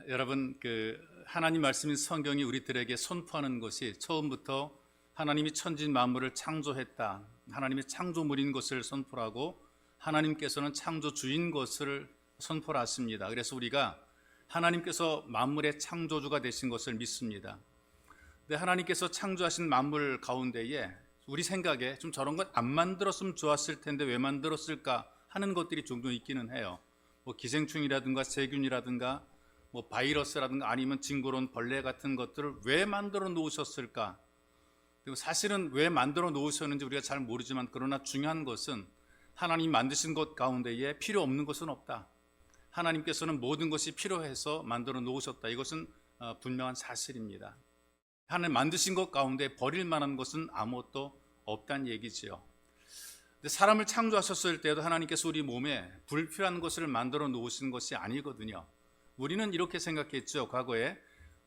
여러분, 하나님 말씀인 성경이 우리들에게 선포하는 것이 처음부터 하나님이 천지 만물을 창조했다, 하나님의 창조물인 것을 선포하고 하나님께서는 창조주인 것을 선포했습니다. 그래서 우리가 하나님께서 만물의 창조주가 되신 것을 믿습니다. 근데 하나님께서 창조하신 만물 가운데에 우리 생각에 좀 저런 것 안 만들었으면 좋았을 텐데 왜 만들었을까 하는 것들이 종종 있기는 해요. 뭐 기생충이라든가 세균이라든가 뭐 바이러스라든가 아니면 징그러운 벌레 같은 것들을 왜 만들어 놓으셨을까? 그리고 사실은 왜 만들어 놓으셨는지 우리가 잘 모르지만, 그러나 중요한 것은 하나님 만드신 것 가운데에 필요 없는 것은 없다. 하나님께서는 모든 것이 필요해서 만들어 놓으셨다. 이것은 분명한 사실입니다. 하나님 만드신 것 가운데 버릴 만한 것은 아무것도 없다는 얘기지요. 근데 사람을 창조하셨을 때도 하나님께서 우리 몸에 불필요한 것을 만들어 놓으신 것이 아니거든요. 우리는 이렇게 생각했죠. 과거에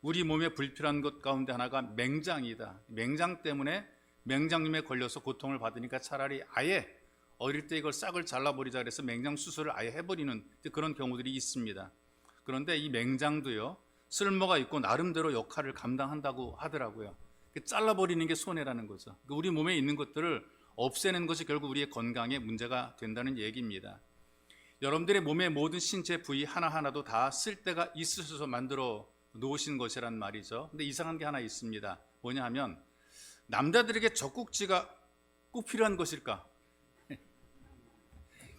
우리 몸에 불필요한 것 가운데 하나가 맹장이다. 맹장 때문에 맹장염에 걸려서 고통을 받으니까 차라리 아예 어릴 때 이걸 싹을 잘라버리자 그래서 맹장 수술을 아예 해버리는 그런 경우들이 있습니다. 그런데 이 맹장도요, 쓸모가 있고 나름대로 역할을 감당한다고 하더라고요. 잘라버리는 게 손해라는 거죠. 우리 몸에 있는 것들을 없애는 것이 결국 우리의 건강에 문제가 된다는 얘기입니다. 여러분들의 몸의 모든 신체 부위 하나하나도 다 쓸데가 있으셔서 만들어 놓으신 것이란 말이죠. 근데 이상한 게 하나 있습니다. 뭐냐 하면, 남자들에게 젖꼭지가 꼭 필요한 것일까?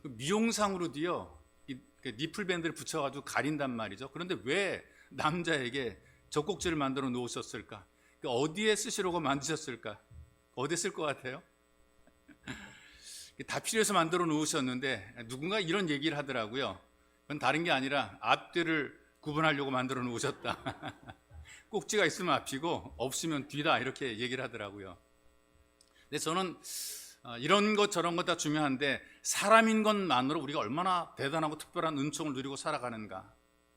미용상으로도요, 니플밴드를 붙여가지고 가린단 말이죠. 그런데 왜 남자에게 젖꼭지를 만들어 놓으셨을까? 어디에 쓰시려고 만드셨을까? 어디에 쓸 것 같아요? 다 필요해서 만들어 놓으셨는데, 누군가 이런 얘기를 하더라고요. 그건 다른 게 아니라 앞뒤를 구분하려고 만들어 놓으셨다. 꼭지가 있으면 앞이고 없으면 뒤다, 이렇게 얘기를 하더라고요. 근데 저는 이런 것 저런 것 다 중요한데, 사람인 것만으로 우리가 얼마나 대단하고 특별한 은총을 누리고 살아가는가.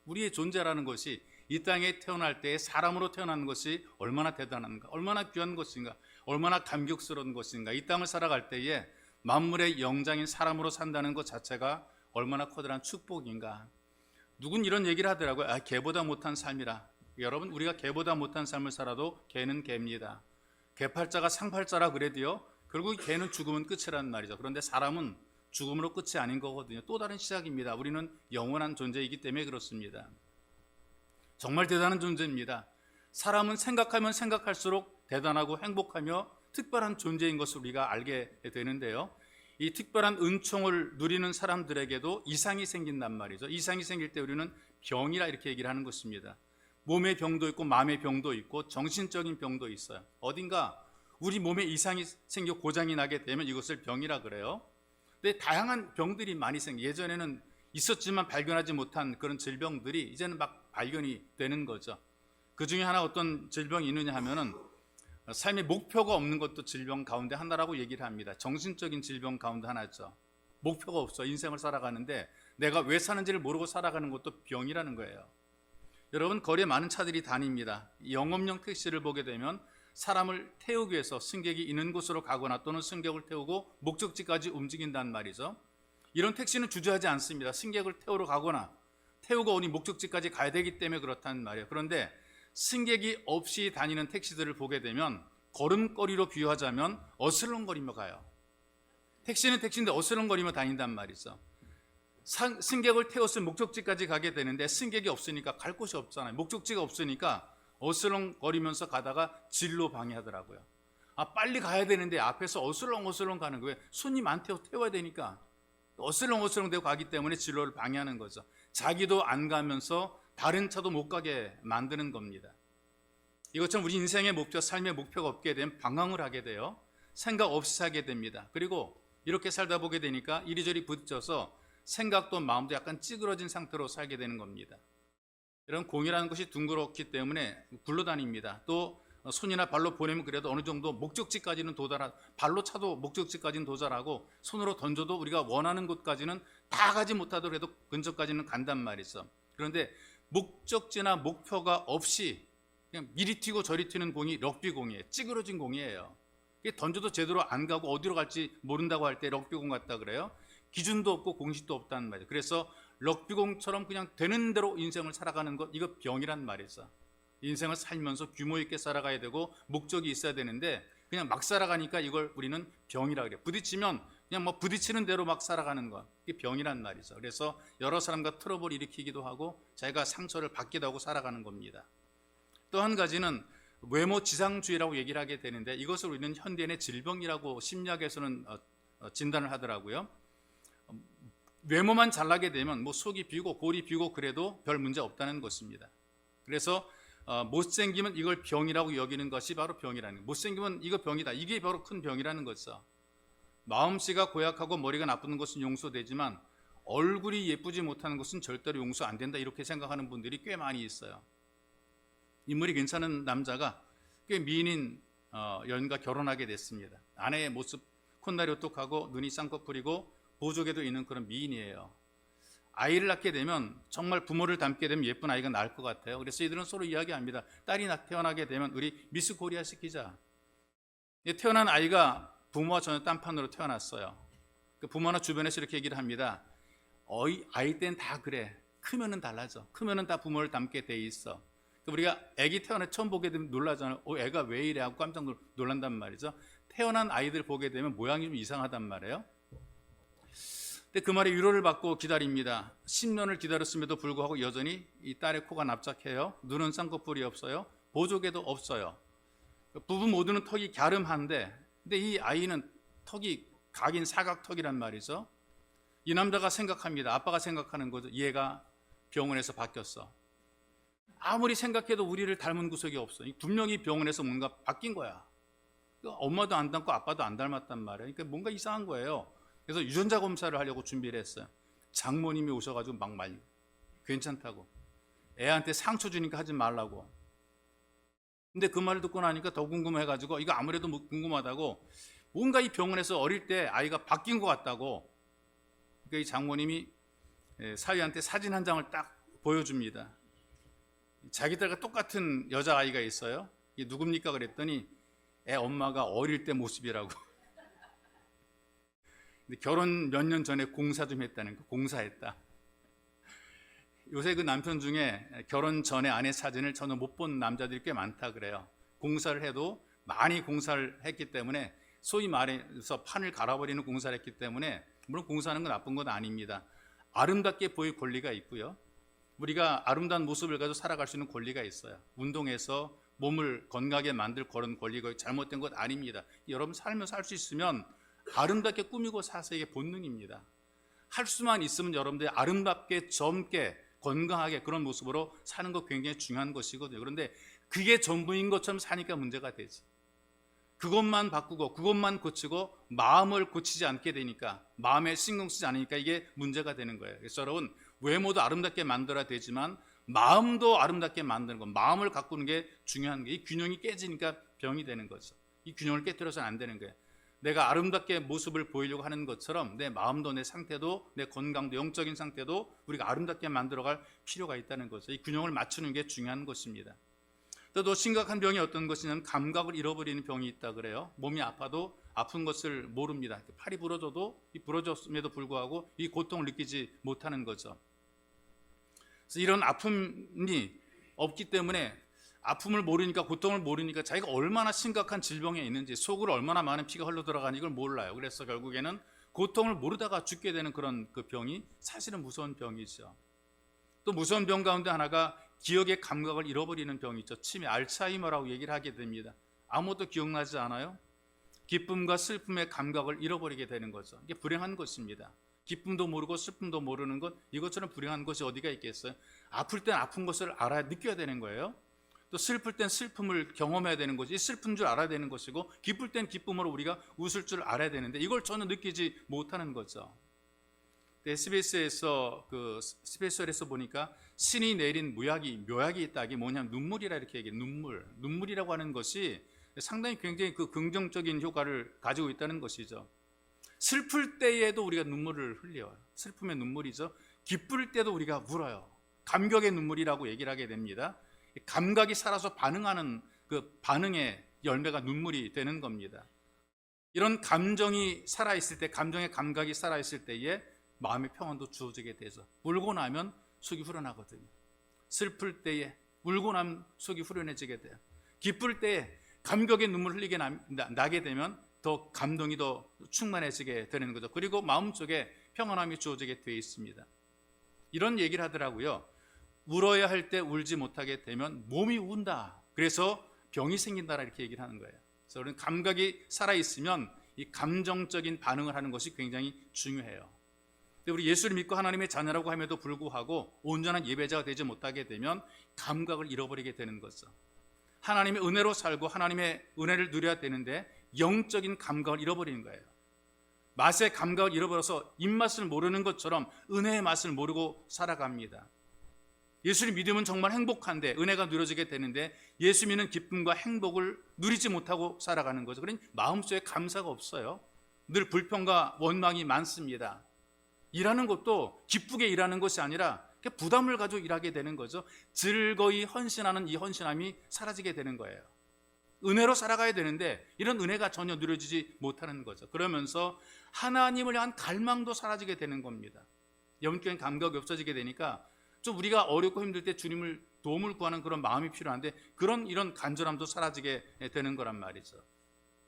우리의 존재라는 것이 이 땅에 태어날 때 사람으로 태어나는 것이 얼마나 대단한가, 얼마나 귀한 것인가, 얼마나 감격스러운 것인가. 이 땅을 살아갈 때에 만물의 영장인 사람으로 산다는 것 자체가 얼마나 커다란 축복인가. 누군 이런 얘기를 하더라고요. 개보다 못한 삶이라. 여러분, 우리가 개보다 못한 삶을 살아도 개는 개입니다. 개팔자가 상팔자라 그래도요, 결국 개는 죽으면 끝이라는 말이죠. 그런데 사람은 죽음으로 끝이 아닌 거거든요. 또 다른 시작입니다. 우리는 영원한 존재이기 때문에 그렇습니다. 정말 대단한 존재입니다. 사람은 생각하면 생각할수록 대단하고 행복하며 특별한 존재인 것을 우리가 알게 되는데요, 이 특별한 은총을 누리는 사람들에게도 이상이 생긴단 말이죠. 이상이 생길 때 우리는 병이라 이렇게 얘기를 하는 것입니다. 몸의 병도 있고 마음의 병도 있고 정신적인 병도 있어요. 어딘가 우리 몸에 이상이 생겨 고장이 나게 되면 이것을 병이라 그래요. 근데 다양한 병들이 많이 생겨요. 예전에는 있었지만 발견하지 못한 그런 질병들이 이제는 막 발견이 되는 거죠. 그 중에 하나 어떤 질병이 있느냐 하면은, 삶의 목표가 없는 것도 질병 가운데 하나라고 얘기를 합니다. 정신적인 질병 가운데 하나죠. 목표가 없어. 인생을 살아가는데 내가 왜 사는지를 모르고 살아가는 것도 병이라는 거예요. 여러분, 거리에 많은 차들이 다닙니다. 영업용 택시를 보게 되면 사람을 태우기 위해서 승객이 있는 곳으로 가거나 또는 승객을 태우고 목적지까지 움직인단 말이죠. 이런 택시는 주저하지 않습니다. 승객을 태우러 가거나 태우고 어디 목적지까지 가야 되기 때문에 그렇단 말이에요. 그런데 승객이 없이 다니는 택시들을 보게 되면 걸음걸이로 비유하자면 어슬렁거리며 가요. 택시는 택시인데 어슬렁거리며 다닌단 말이죠. 승객을 태워서 목적지까지 가게 되는데 승객이 없으니까 갈 곳이 없잖아요. 목적지가 없으니까 어슬렁거리면서 가다가 진로 방해하더라고요. 빨리 가야 되는데 앞에서 어슬렁어슬렁 가는 거예요. 손님 안 태워야 되니까 어슬렁어슬렁 되고 가기 때문에 진로를 방해하는 거죠. 자기도 안 가면서 다른 차도 못 가게 만드는 겁니다. 이것처럼 우리 인생의 목표, 삶의 목표가 없게 되면 방황을 하게 돼요. 생각 없이 살게 됩니다. 그리고 이렇게 살다 보게 되니까 이리저리 부딪혀서 생각도 마음도 약간 찌그러진 상태로 살게 되는 겁니다. 이런 공이라는 것이 둥그렇기 때문에 굴러다닙니다. 또 손이나 발로 보내면 그래도 어느 정도 목적지까지는 발로 차도 목적지까지는 도달하고 손으로 던져도 우리가 원하는 곳까지는 다 가지 못하더라도 근처까지는 간단 말이죠. 그런데 목적지나 목표가 없이 그냥 이리 튀고 저리 튀는 공이 럭비공이에요. 찌그러진 공이에요. 던져도 제대로 안 가고 어디로 갈지 모른다고 할 때 럭비공 같다 그래요. 기준도 없고 공식도 없다는 말이에요. 그래서 럭비공처럼 그냥 되는 대로 인생을 살아가는 것, 이거 병이란 말이죠. 인생을 살면서 규모 있게 살아가야 되고 목적이 있어야 되는데 그냥 막 살아가니까 이걸 우리는 병이라 그래요. 부딪히면 그냥 뭐 부딪히는 대로 막 살아가는 것, 이게 병이란 말이죠. 그래서 여러 사람과 트러블을 일으키기도 하고 자기가 상처를 받기도 하고 살아가는 겁니다. 또 한 가지는 외모 지상주의라고 얘기를 하게 되는데 이것을 우리는 현대인의 질병이라고 심리학에서는 진단을 하더라고요. 외모만 잘나게 되면 뭐 속이 비고 골이 비고 그래도 별 문제 없다는 것입니다. 그래서 못생기면 이걸 병이라고 여기는 것이 바로 병이라는 거예요. 못생기면 이거 병이다, 이게 바로 큰 병이라는 거죠. 마음씨가 고약하고 머리가 나쁜 것은 용서되지만 얼굴이 예쁘지 못하는 것은 절대로 용서 안 된다, 이렇게 생각하는 분들이 꽤 많이 있어요. 인물이 괜찮은 남자가 꽤 미인인 여인과 결혼하게 됐습니다. 아내의 모습 콧날이 오똑하고 눈이 쌍꺼풀이고 보조개도 있는 그런 미인이에요. 아이를 낳게 되면 정말 부모를 닮게 되면 예쁜 아이가 낳을 것 같아요. 그래서 이들은 서로 이야기합니다. 딸이 태어나게 되면 우리 미스 코리아 시키자. 태어난 아이가 부모와 전혀 딴판으로 태어났어요. 부모나 주변에서 이렇게 얘기를 합니다. 아이 땐 다 그래. 크면은 달라져. 크면은 다 부모를 닮게 돼 있어. 우리가 아기 태어나 처음 보게 되면 놀라잖아요. 애가 왜 이래 하고 깜짝 놀란단 말이죠. 태어난 아이들 보게 되면 모양이 좀 이상하단 말이에요. 근데 그 말에 위로를 받고 기다립니다. 10년을 기다렸음에도 불구하고 여전히 이 딸의 코가 납작해요. 눈은 쌍꺼풀이 없어요. 보조개도 없어요. 부부 모두는 턱이 갸름한데, 근데 이 아이는 턱이 각인 사각턱이란 말이죠. 이 남자가 생각합니다. 아빠가 생각하는 거죠. 얘가 병원에서 바뀌었어. 아무리 생각해도 우리를 닮은 구석이 없어. 분명히 병원에서 뭔가 바뀐 거야. 엄마도 안 닮고 아빠도 안 닮았단 말이에요. 그러니까 뭔가 이상한 거예요. 그래서 유전자 검사를 하려고 준비를 했어요. 장모님이 오셔가지고 막 말려. 괜찮다고. 애한테 상처 주니까 하지 말라고. 근데 그 말을 듣고 나니까 더 궁금해가지고 이거 아무래도 궁금하다고 뭔가 이 병원에서 어릴 때 아이가 바뀐 것 같다고. 그러니까 이 장모님이 사위한테 사진 한 장을 딱 보여줍니다. 자기 딸과 똑같은 여자아이가 있어요. 이게 누굽니까? 그랬더니 애 엄마가 어릴 때 모습이라고. 근데 결혼 몇 년 전에 공사 좀 했다는 거. 공사했다. 요새 그 남편 중에 결혼 전에 아내 사진을 전혀 못 본 남자들이 꽤 많다 그래요. 공사를 해도 많이 공사를 했기 때문에, 소위 말해서 판을 갈아버리는 공사를 했기 때문에, 물론 공사하는 건 나쁜 건 아닙니다. 아름답게 보일 권리가 있고요. 우리가 아름다운 모습을 가지고 살아갈 수 있는 권리가 있어요. 운동해서 몸을 건강하게 만들 그런 권리가 잘못된 것 아닙니다. 여러분 살면서 할 수 있으면 아름답게 꾸미고 사세요. 이게 본능입니다. 할 수만 있으면 여러분들이 아름답게 젊게 건강하게 그런 모습으로 사는 거 굉장히 중요한 것이거든요. 그런데 그게 전부인 것처럼 사니까 문제가 되지. 그것만 바꾸고 그것만 고치고 마음을 고치지 않게 되니까, 마음에 신경 쓰지 않으니까 이게 문제가 되는 거예요. 그래서 여러분, 외모도 아름답게 만들어야 되지만 마음도 아름답게 만드는 것, 마음을 가꾸는 게 중요한 게, 이 균형이 깨지니까 병이 되는 거죠. 이 균형을 깨뜨려서는 안 되는 거예요. 내가 아름답게 모습을 보이려고 하는 것처럼 내 마음도, 내 상태도, 내 건강도, 영적인 상태도 우리가 아름답게 만들어갈 필요가 있다는 거죠. 이 균형을 맞추는 게 중요한 것입니다. 또 심각한 병이 어떤 것이냐면 감각을 잃어버리는 병이 있다 그래요. 몸이 아파도 아픈 것을 모릅니다. 팔이 부러져도 이 부러졌음에도 불구하고 이 고통을 느끼지 못하는 거죠. 그래서 이런 아픔이 없기 때문에, 아픔을 모르니까, 고통을 모르니까 자기가 얼마나 심각한 질병에 있는지, 속으로 얼마나 많은 피가 흘러 들어가는 이걸 몰라요. 그래서 결국에는 고통을 모르다가 죽게 되는 그런 그 병이 사실은 무서운 병이죠. 또 무서운 병 가운데 하나가 기억의 감각을 잃어버리는 병이 있죠. 치매, 알츠하이머라고 얘기를 하게 됩니다. 아무것도 기억나지 않아요? 기쁨과 슬픔의 감각을 잃어버리게 되는 거죠. 이게 불행한 것입니다. 기쁨도 모르고 슬픔도 모르는 것, 이것처럼 불행한 것이 어디가 있겠어요? 아플 땐 아픈 것을 알아야, 느껴야 되는 거예요. 또 슬플 땐 슬픔을 경험해야 되는 것이, 슬픈 줄 알아야 되는 것이고, 기쁠 땐 기쁨으로 우리가 웃을 줄 알아야 되는데 이걸 전혀 느끼지 못하는 거죠. SBS에서 스페셜에서 보니까 신이 내린 묘약이 있다. 이게 뭐냐면 눈물이라 이렇게 얘기해요. 눈물이라고 하는 것이 상당히 굉장히 그 긍정적인 효과를 가지고 있다는 것이죠. 슬플 때에도 우리가 눈물을 흘려요. 슬픔의 눈물이죠. 기쁠 때도 우리가 울어요. 감격의 눈물이라고 얘기를 하게 됩니다. 감각이 살아서 반응하는 그 반응의 열매가 눈물이 되는 겁니다. 이런 감정이 살아있을 때, 감정의 감각이 살아있을 때에 마음의 평안도 주어지게 돼서 울고 나면 속이 후련하거든요. 슬플 때에 울고 나면 속이 후련해지게 돼요. 기쁠 때에 감격의 눈물 흘리게 나게 되면 더 감동이 더 충만해지게 되는 거죠. 그리고 마음속에 평안함이 주어지게 되어 있습니다. 이런 얘기를 하더라고요. 울어야 할 때 울지 못하게 되면 몸이 운다. 그래서 병이 생긴다 이렇게 얘기를 하는 거예요. 그래서 우리는 감각이 살아있으면 이 감정적인 반응을 하는 것이 굉장히 중요해요. 근데 우리 예수를 믿고 하나님의 자녀라고 함에도 불구하고 온전한 예배자가 되지 못하게 되면 감각을 잃어버리게 되는 거죠. 하나님의 은혜로 살고 하나님의 은혜를 누려야 되는데 영적인 감각을 잃어버리는 거예요. 맛의 감각을 잃어버려서 입맛을 모르는 것처럼 은혜의 맛을 모르고 살아갑니다. 예수를 믿으면 정말 행복한데 은혜가 누려지게 되는데 예수 믿는 기쁨과 행복을 누리지 못하고 살아가는 거죠. 그러니 마음속에 감사가 없어요. 늘 불평과 원망이 많습니다. 일하는 것도 기쁘게 일하는 것이 아니라 부담을 가지고 일하게 되는 거죠. 즐거이 헌신하는 이 헌신함이 사라지게 되는 거예요. 은혜로 살아가야 되는데 이런 은혜가 전혀 누려지지 못하는 거죠. 그러면서 하나님을 향한 갈망도 사라지게 되는 겁니다. 영적인 감각이 없어지게 되니까 좀 우리가 어렵고 힘들 때 주님을 도움을 구하는 그런 마음이 필요한데 이런 간절함도 사라지게 되는 거란 말이죠.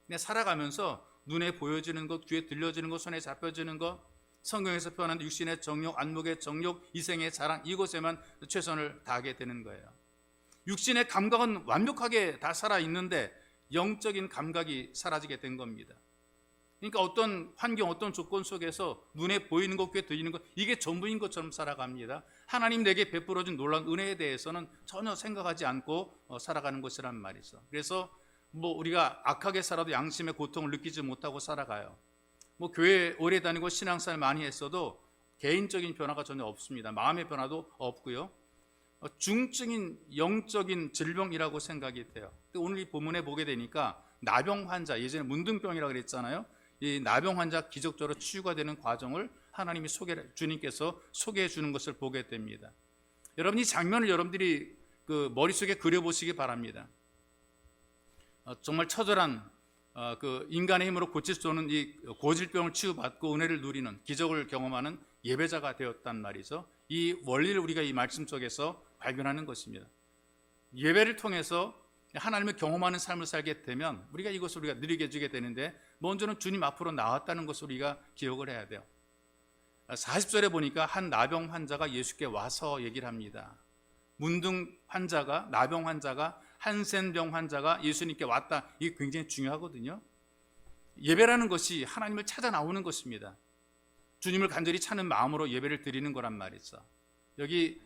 그냥 살아가면서 눈에 보여지는 것, 귀에 들려지는 것, 손에 잡혀지는 것, 성경에서 표현한 육신의 정욕, 안목의 정욕, 이생의 자랑 이곳에만 최선을 다하게 되는 거예요. 육신의 감각은 완벽하게 다 살아있는데 영적인 감각이 사라지게 된 겁니다. 그러니까 어떤 환경, 어떤 조건 속에서 눈에 보이는 것, 귀에 들리는 것 이게 전부인 것처럼 살아갑니다. 하나님 내게 베풀어준 놀라운 은혜에 대해서는 전혀 생각하지 않고 살아가는 것이란 말이죠. 그래서 우리가 악하게 살아도 양심의 고통을 느끼지 못하고 살아가요. 교회 오래 다니고 신앙생활 많이 했어도 개인적인 변화가 전혀 없습니다. 마음의 변화도 없고요. 중증인 영적인 질병이라고 생각이 돼요. 오늘 이 본문에 보게 되니까 나병 환자, 예전에 문둥병이라고 그랬잖아요. 이 나병 환자 기적적으로 치유가 되는 과정을 하나님이 주님께서 소개해 주는 것을 보게 됩니다. 여러분 이 장면을 여러분들이 머릿속에 그려보시기 바랍니다. 정말 처절한 인간의 힘으로 고칠 수 없는 이 고질병을 치유받고 은혜를 누리는 기적을 경험하는 예배자가 되었단 말이죠. 이 원리를 우리가 이 말씀 속에서 발견하는 것입니다. 예배를 통해서 하나님을 경험하는 삶을 살게 되면 우리가 이것을 우리가 누리게 해주게 되는데 먼저는 주님 앞으로 나왔다는 것을 우리가 기억을 해야 돼요. 40절에 보니까 한 나병 환자가 예수께 와서 얘기를 합니다. 문둥 환자가, 나병 환자가, 한센병 환자가 예수님께 왔다. 이게 굉장히 중요하거든요. 예배라는 것이 하나님을 찾아 나오는 것입니다. 주님을 간절히 찾는 마음으로 예배를 드리는 거란 말이죠. 여기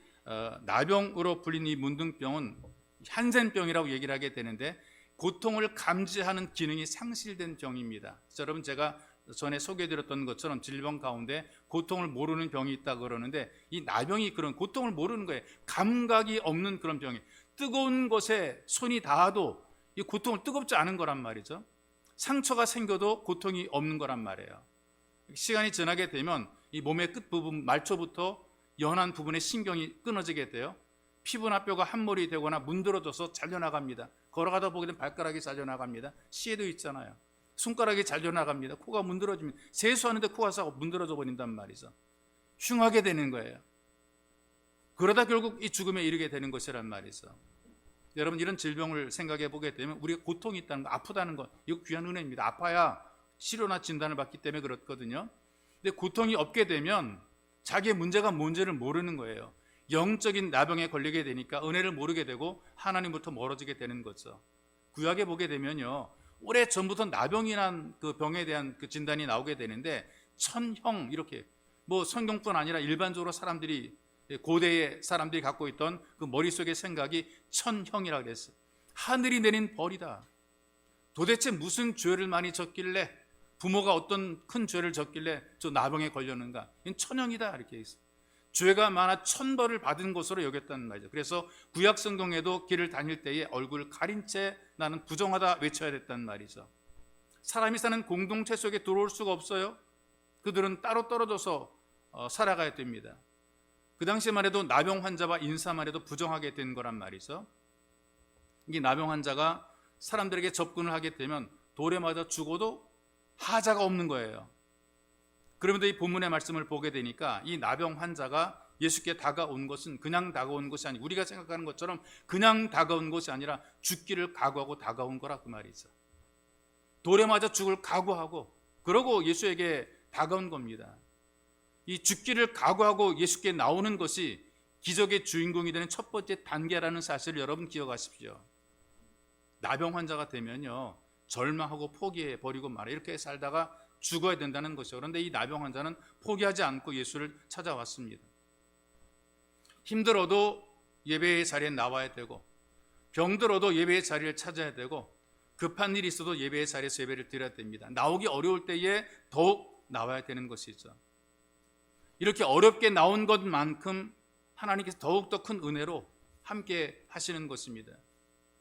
나병으로 불린 이 문둥병은 한센병이라고 얘기를 하게 되는데 고통을 감지하는 기능이 상실된 병입니다. 여러분 제가 전에 소개해드렸던 것처럼 질병 가운데 고통을 모르는 병이 있다 그러는데 이 나병이 그런 고통을 모르는 거예요. 감각이 없는 그런 병이 뜨거운 것에 손이 닿아도 이 고통을 뜨겁지 않은 거란 말이죠. 상처가 생겨도 고통이 없는 거란 말이에요. 시간이 지나게 되면 이 몸의 끝부분 말초부터 연한 부분의 신경이 끊어지게 돼요. 피부나 뼈가 함몰이 되거나 문드러져서 잘려나갑니다. 걸어가다 보게 되면 발가락이 잘려나갑니다. 시에도 있잖아요. 손가락이 잘려나갑니다. 코가 문드러집니다. 세수하는데 코가 싸고 문드러져 버린단 말이죠. 흉하게 되는 거예요. 그러다 결국 이 죽음에 이르게 되는 것이란 말이죠. 여러분 이런 질병을 생각해 보게 되면 우리가 고통이 있다는 거, 아프다는 거 이거 귀한 은혜입니다. 아파야 치료나 진단을 받기 때문에 그렇거든요. 근데 고통이 없게 되면 자기의 문제가 뭔지를 모르는 거예요. 영적인 나병에 걸리게 되니까 은혜를 모르게 되고 하나님부터 멀어지게 되는 거죠. 구약에 보게 되면요. 오래 전부터 나병이란 그 병에 대한 그 진단이 나오게 되는데 천형 이렇게 성경뿐 아니라 일반적으로 사람들이 고대의 사람들이 갖고 있던 그 머릿속의 생각이 천형이라고 그랬어요. 하늘이 내린 벌이다. 도대체 무슨 죄를 많이 졌길래 부모가 어떤 큰 죄를 졌길래 저 나병에 걸렸는가? 이건 천형이다 이렇게 있어요. 죄가 많아 천벌을 받은 것으로 여겼다는 말이죠. 그래서 구약 성경에도 길을 다닐 때에 얼굴을 가린 채 나는 부정하다 외쳐야 됐다는 말이죠. 사람이 사는 공동체 속에 들어올 수가 없어요. 그들은 따로 떨어져서 살아가야 됩니다. 그 당시만 해도 나병 환자와 인사만 해도 부정하게 된 거란 말이죠. 이 나병 환자가 사람들에게 접근을 하게 되면 돌에 맞아 죽어도 하자가 없는 거예요. 그러면서 이 본문의 말씀을 보게 되니까 이 나병 환자가 예수께 다가온 것은 그냥 다가온 것이 아니고 우리가 생각하는 것처럼 그냥 다가온 것이 아니라 죽기를 각오하고 다가온 거라 그 말이죠. 돌에 맞아 죽을 각오하고 그러고 예수에게 다가온 겁니다. 이 죽기를 각오하고 예수께 나오는 것이 기적의 주인공이 되는 첫 번째 단계라는 사실을 여러분 기억하십시오. 나병 환자가 되면요 절망하고 포기해 버리고 말아 이렇게 살다가 죽어야 된다는 것이죠. 그런데 이 나병 환자는 포기하지 않고 예수를 찾아왔습니다. 힘들어도 예배의 자리에 나와야 되고 병들어도 예배의 자리를 찾아야 되고 급한 일이 있어도 예배의 자리에서 예배를 드려야 됩니다. 나오기 어려울 때에 더욱 나와야 되는 것이죠. 이렇게 어렵게 나온 것만큼 하나님께서 더욱더 큰 은혜로 함께 하시는 것입니다.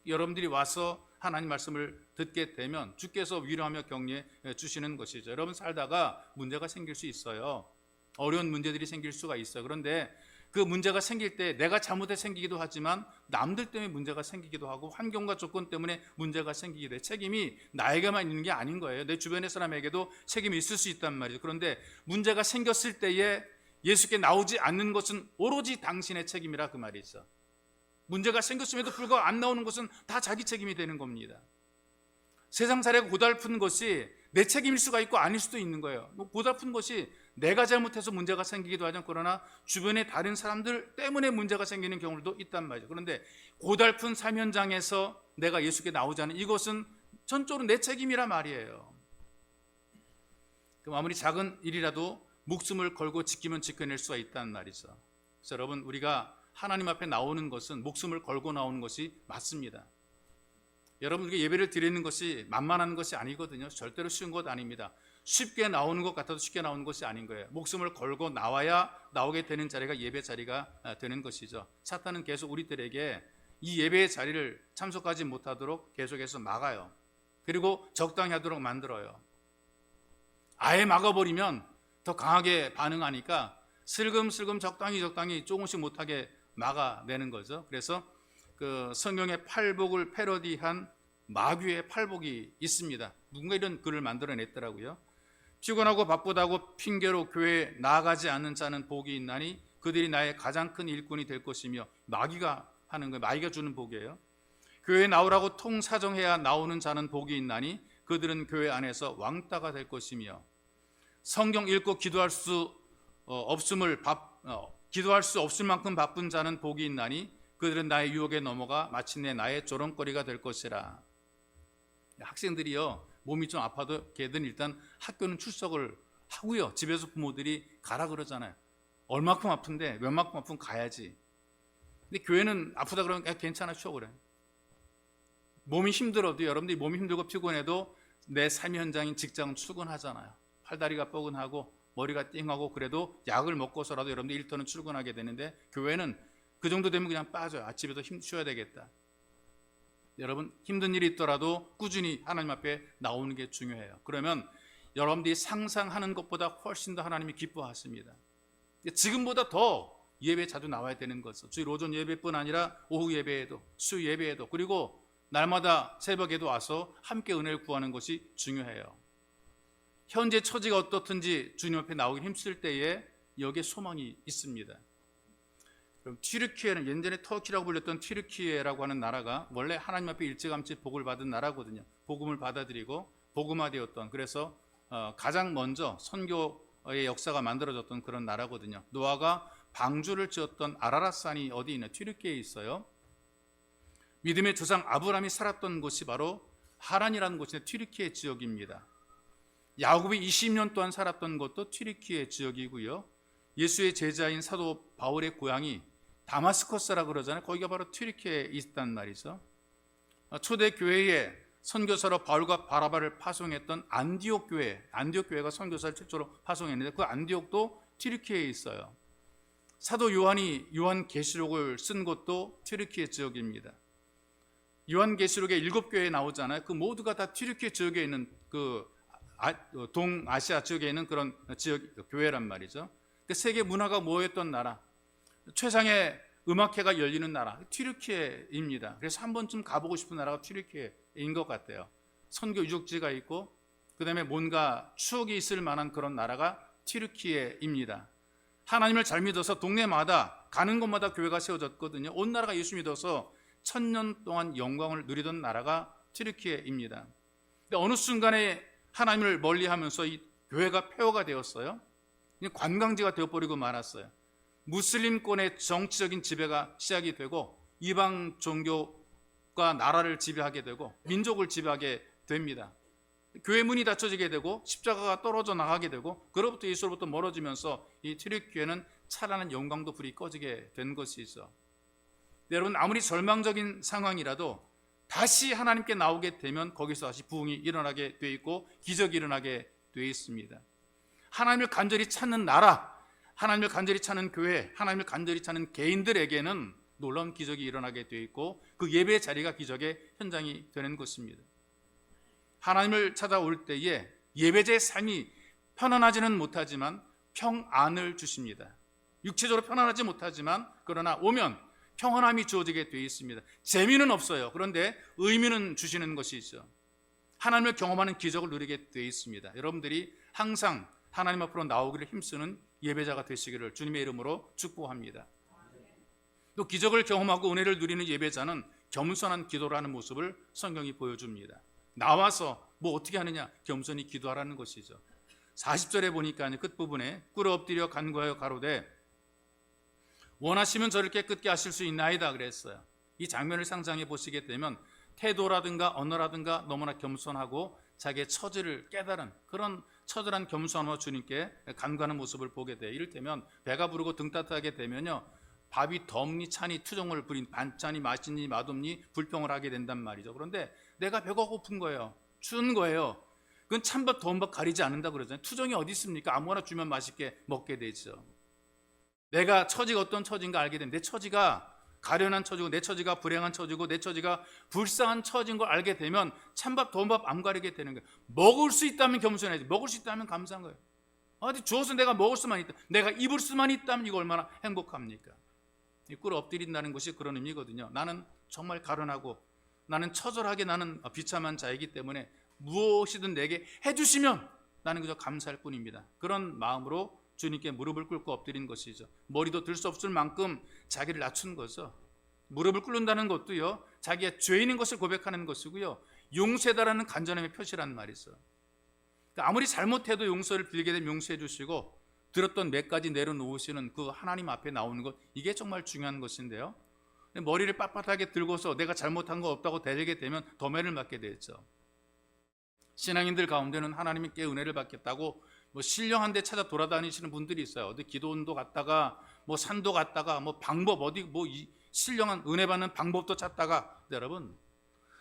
여러분들이 와서 하나님 말씀을 듣게 되면 주께서 위로하며 격려해 주시는 것이죠. 여러분 살다가 문제가 생길 수 있어요. 어려운 문제들이 생길 수가 있어요. 그런데 그 문제가 생길 때 내가 잘못해 생기기도 하지만 남들 때문에 문제가 생기기도 하고 환경과 조건 때문에 문제가 생기기도 해. 책임이 나에게만 있는 게 아닌 거예요. 내 주변의 사람에게도 책임이 있을 수 있단 말이죠. 그런데 문제가 생겼을 때에 예수께 나오지 않는 것은 오로지 당신의 책임이라 그 말이죠. 문제가 생겼음에도 불구하고 안 나오는 것은 다 자기 책임이 되는 겁니다. 세상 사례가 고달픈 것이 내 책임일 수가 있고 아닐 수도 있는 거예요. 고달픈 것이 내가 잘못해서 문제가 생기기도 하죠. 그러나 주변의 다른 사람들 때문에 문제가 생기는 경우도 있단 말이죠. 그런데 고달픈 삶 현장에서 내가 예수께 나오지 않는 이것은 전적으로 내 책임이라 말이에요. 그럼 아무리 작은 일이라도 목숨을 걸고 지키면 지켜낼 수가 있다는 말이죠. 그래서 여러분 우리가 하나님 앞에 나오는 것은 목숨을 걸고 나오는 것이 맞습니다. 여러분 우리가 예배를 드리는 것이 만만한 것이 아니거든요. 절대로 쉬운 것 아닙니다. 쉽게 나오는 것 같아도 쉽게 나오는 것이 아닌 거예요. 목숨을 걸고 나와야 나오게 되는 자리가 예배 자리가 되는 것이죠. 사탄은 계속 우리들에게 이 예배의 자리를 참석하지 못하도록 계속해서 막아요. 그리고 적당히 하도록 만들어요. 아예 막아버리면 더 강하게 반응하니까 슬금슬금 적당히 조금씩 못하게 막아내는 거죠. 그래서 그 성경의 팔복을 패러디한 마귀의 팔복이 있습니다. 누군가 이런 글을 만들어냈더라고요. 피곤하고 바쁘다고 핑계로 교회에 나아가지 않는 자는 복이 있나니 그들이 나의 가장 큰 일꾼이 될 것이며 마귀가 하는 거예요. 마귀가 주는 복이에요. 교회에 나오라고 통사정해야 나오는 자는 복이 있나니 그들은 교회 안에서 왕따가 될 것이며 성경 읽고 기도할 수 없을 만큼 바쁜 자는 복이 있나니 그들은 나의 유혹에 넘어가 마침내 나의 조롱거리가 될 것이라. 학생들이요 몸이 좀 아파도 걔들은 일단 학교는 출석을 하고요 집에서 부모들이 가라 그러잖아요. 얼마큼 아픈데 몇만큼 아프면 가야지. 근데 교회는 아프다 그러면 괜찮아 쉬어 그래. 몸이 힘들어도 여러분들이 몸이 힘들고 피곤해도 내 삶 현장인 직장은 출근하잖아요. 팔다리가 뻐근하고 머리가 띵하고 그래도 약을 먹고서라도 여러분들 일터는 출근하게 되는데 교회는 그 정도 되면 그냥 빠져요. 집에서 쉬어야 되겠다. 여러분 힘든 일이 있더라도 꾸준히 하나님 앞에 나오는 게 중요해요. 그러면 여러분들이 상상하는 것보다 훨씬 더 하나님이 기뻐하십니다. 지금보다 더 예배 자주 나와야 되는 거죠. 주일 오전 예배뿐 아니라 오후 예배에도 수요 예배에도 그리고 날마다 새벽에도 와서 함께 은혜를 구하는 것이 중요해요. 현재 처지가 어떻든지 주님 앞에 나오기 힘쓸 때에 여기에 소망이 있습니다. 그럼 튀르키예는 예전에 터키라고 불렸던 튀르키예라고 하는 나라가 원래 하나님 앞에 일찌감치 복을 받은 나라거든요. 복음을 받아들이고 복음화되었던 그래서 가장 먼저 선교의 역사가 만들어졌던 그런 나라거든요. 노아가 방주를 지었던 아라랏산이 어디 있나 튀르키예에 있어요. 믿음의 조상 아브라함이 살았던 곳이 바로 하란이라는 곳인데 튀르키예 지역입니다. 야곱이 20년 동안 살았던 것도 튀르키예 지역이고요. 예수의 제자인 사도 바울의 고향이 다마스커스라고 그러잖아요. 거기가 바로 튀르키예에 있단 말이죠. 초대 교회에 선교사로 바울과 바나바를 파송했던 안디옥 교회가 선교사를 최초로 파송했는데 그 안디옥도 튀르키예에 있어요. 사도 요한이 요한계시록을 쓴 곳도 튀르키예 지역입니다. 요한계시록에 7교회 나오잖아요. 그 모두가 다 튀르키예 지역에 있는 동아시아 지역에 있는 그런 지역 교회란 말이죠. 세계 문화가 모였던 나라, 최상의 음악회가 열리는 나라 튀르키예입니다. 그래서 한 번쯤 가보고 싶은 나라가 튀르키예인 것 같아요. 선교 유적지가 있고 그 다음에 뭔가 추억이 있을 만한 그런 나라가 튀르키예입니다. 하나님을 잘 믿어서 동네마다 가는 곳마다 교회가 세워졌거든요. 온 나라가 예수 믿어서 1000년 동안 영광을 누리던 나라가 튀르키예입니다. 근데 어느 순간에 하나님을 멀리하면서 이 교회가 폐허가 되었어요. 관광지가 되어버리고 말았어요. 무슬림권의 정치적인 지배가 시작이 되고 이방 종교가 나라를 지배하게 되고 민족을 지배하게 됩니다. 교회 문이 닫혀지게 되고 십자가가 떨어져 나가게 되고 그로부터 예수로부터 멀어지면서 이 튀르키예는 찬란한 영광도 불이 꺼지게 된 것이죠. 여러분, 아무리 절망적인 상황이라도 다시 하나님께 나오게 되면 거기서 다시 부흥이 일어나게 돼 있고 기적이 일어나게 돼 있습니다. 하나님을 간절히 찾는 나라, 하나님을 간절히 찾는 교회, 하나님을 간절히 찾는 개인들에게는 놀라운 기적이 일어나게 돼 있고 그 예배의 자리가 기적의 현장이 되는 것입니다. 하나님을 찾아올 때에 예배자의 삶이 편안하지는 못하지만 평안을 주십니다. 육체적으로 편안하지 못하지만 그러나 오면 평안함이 주어지게 되어 있습니다. 재미는 없어요. 그런데 의미는 주시는 것이죠. 하나님을 경험하는 기적을 누리게 되어 있습니다. 여러분들이 항상 하나님 앞으로 나오기를 힘쓰는 예배자가 되시기를 주님의 이름으로 축복합니다. 또 기적을 경험하고 은혜를 누리는 예배자는 겸손한 기도를 하는 모습을 성경이 보여줍니다. 나와서 뭐 어떻게 하느냐? 겸손히 기도하라는 것이죠. 40절에 보니까 끝부분에 꿇어 엎드려 간구하여 가로되 원하시면 저를 깨끗게 하실 수 있나이다 그랬어요. 이 장면을 상상해 보시게 되면 태도라든가 언어라든가 너무나 겸손하고 자기의 처지를 깨달은 그런 처절한 겸손함으로 주님께 간구하는 모습을 보게 돼요. 이를테면 배가 부르고 등 따뜻하게 되면요, 밥이 덥니 차니 투정을 부린 반찬이 맛있니 맛없니 불평을 하게 된단 말이죠. 그런데 내가 배가 고픈 거예요. 추운 거예요. 그건 찬밥 더운 밥 가리지 않는다 그러잖아요. 투정이 어디 있습니까? 아무거나 주면 맛있게 먹게 되죠. 내가 처지가 어떤 처지인가 알게 되면 내 처지가 가련한 처지고 내 처지가 불행한 처지고 내 처지가 불쌍한 처지인 걸 알게 되면 찬밥 더운 밥 안 가리게 되는 거예요. 먹을 수 있다면 겸손해야지. 먹을 수 있다면 감사한 거예요. 어디 주어서 내가 먹을 수만 있다, 내가 입을 수만 있다면 이거 얼마나 행복합니까? 꿇어 엎드린다는 것이 그런 의미거든요. 나는 정말 가련하고 나는 처절하게 나는 비참한 자이기 때문에 무엇이든 내게 해주시면 나는 그저 감사할 뿐입니다. 그런 마음으로 주님께 무릎을 꿇고 엎드린 것이죠. 머리도 들 수 없을 만큼 자기를 낮춘 거죠. 무릎을 꿇는다는 것도요, 자기가 죄인인 것을 고백하는 것이고요, 용서해달라는 간절함의 표시란 말이죠. 그러니까 아무리 잘못해도 용서를 빌게 되면 용서해 주시고 들었던 몇 가지 내려놓으시는 그 하나님 앞에 나오는 것, 이게 정말 중요한 것인데요, 머리를 빳빳하게 들고서 내가 잘못한 거 없다고 대들게 되면 더 매를 맞게 되죠. 신앙인들 가운데는 하나님께 은혜를 받겠다고 신령한 데 찾아 돌아다니시는 분들이 있어요. 어디 기도원도 갔다가 산도 갔다가 방법 어디 신령한 은혜 받는 방법도 찾다가, 여러분,